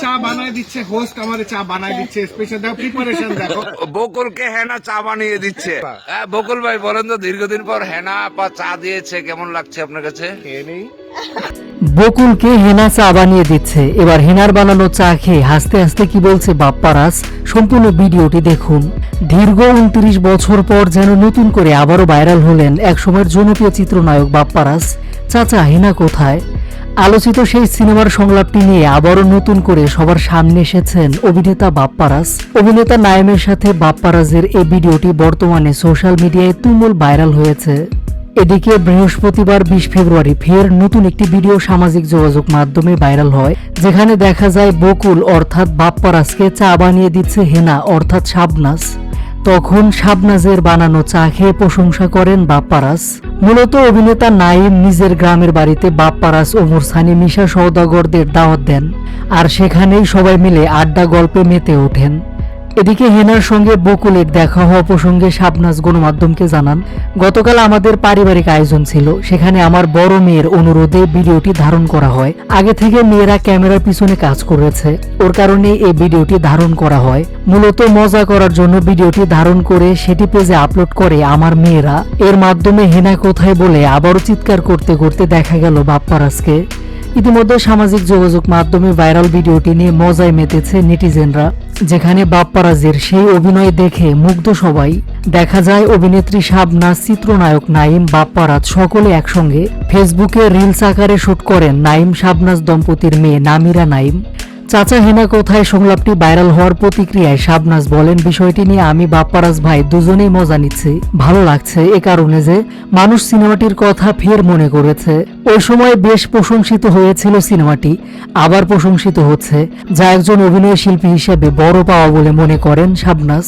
চা বানায় দিচ্ছে হোস্ট, আমারে চা বানায় দিচ্ছে স্পেশাল। দেখো প্রিপারেশন দেখো। বকুলকে হেনা চা বানিয়ে দিচ্ছে। বকুল ভাই বলেন তো, দীর্ঘদিন পর হেনা আপা চা দিয়েছে, কেমন লাগছে আপনার কাছে? বকুলকে হেনা চা বানিয়ে দিচ্ছে। এবার হেনার বানানো চা খেয়ে হাসতে হাসতে কি বলছে বাপ্পারাজ, সম্পূর্ণ ভিডিওটি দেখুন। দীর্ঘ 29 বছর পর যেন নতুন করে আবারও ভাইরাল হলেন একসময়ের জনপ্রিয় চিত্রনায়ক বাপ্পারাজ। চাচা হেনা কোথায়? আলোচিত সেই সিনেমার সংলাপটি নিয়ে আবারও নতুন করে সবার সামনে এসেছেন অভিনেতা বাপ্পারাজ। অভিনেতা নাইমের সাথে বাপ্পারাজের এই ভিডিওটি বর্তমানে সোশ্যাল মিডিয়ায় তুমুল ভাইরাল হয়েছে। এদিকে বৃহস্পতিবার 20 ফেব্রুয়ারি ফের নতুন একটি ভিডিও সামাজিক যোগাযোগ মাধ্যমে ভাইরাল হয়, যেখানে দেখা যায় বকুল অর্থাৎ বাপ্পারাজকে চা বানিয়ে দিচ্ছে হেনা অর্থাৎ শাবনাজ। তখন শাবনাজের বানানো চা খেয়ে প্রশংসা করেন বাপ্পারাজ। মূলত অভিনেতা নাইম নিজের গ্রামের বাড়িতে বাপ্পারাজ, ওমর সানি, মিশা সওদাগরদের দাওয়াত দেন, আর সেখানেই সবাই মিলে আড্ডা গল্পে মেতে ওঠেন। এদিকে হেনার সঙ্গে বকুলের দেখা হওয়া প্রসঙ্গে শাবনাজ গণমাধ্যমকে জানান, গতকাল আমাদের পারিবারিক আয়োজন ছিল, সেখানে আমার বড় মেয়ের অনুরোধে ভিডিওটি ধারণ করা হয়। আগে থেকে মেয়েরা ক্যামেরার পিছনে কাজ করেছে, ওর কারণে এই ভিডিওটি ধারণ করা হয়। মূলত মজা করার জন্য ভিডিওটি ধারণ করে সেটি পেজে আপলোড করে আমার মেয়েরা। এর মাধ্যমে হেনা কোথায় বলে আবারও চিৎকার করতে করতে দেখা গেল বাপ্পারাজকে। ইতিমধ্যে সামাজিক যোগাযোগ মাধ্যমে ভাইরাল ভিডিওটি নিয়ে মজায় মেতেছে নেটিজেনরা, যেখানে বাপ্পারাজের সেই অভিনয় দেখে মুগ্ধ সবাই। দেখা যায় অভিনেত্রী শাবনাজ, চিত্রনায়ক নাইম, বাপ্পারাজ সকলে একসঙ্গে ফেসবুকে রিলস আকারে শুট করেন নাইম শাবনাজ দম্পতির মেয়ে নামিরা নাইম। চাচা হেনা কোথায় সংলাপটি ভাইরাল হওয়ার প্রতিক্রিয়ায় শাবনাজ বলেন, বিষয়টি নিয়ে আমি বাপ্পারাজ ভাই দুজনেই মজা নিচ্ছি। ভালো লাগছে এ কারণে যে মানুষ সিনেমাটির কথা ফের মনে করেছে। ওই সময় বেশ প্রশংসিত হয়েছিল সিনেমাটি, আবার প্রশংসিত হচ্ছে, যা একজন অভিনয় শিল্পী হিসেবে বড় পাওয়া বলে মনে করেন শাবনাজ।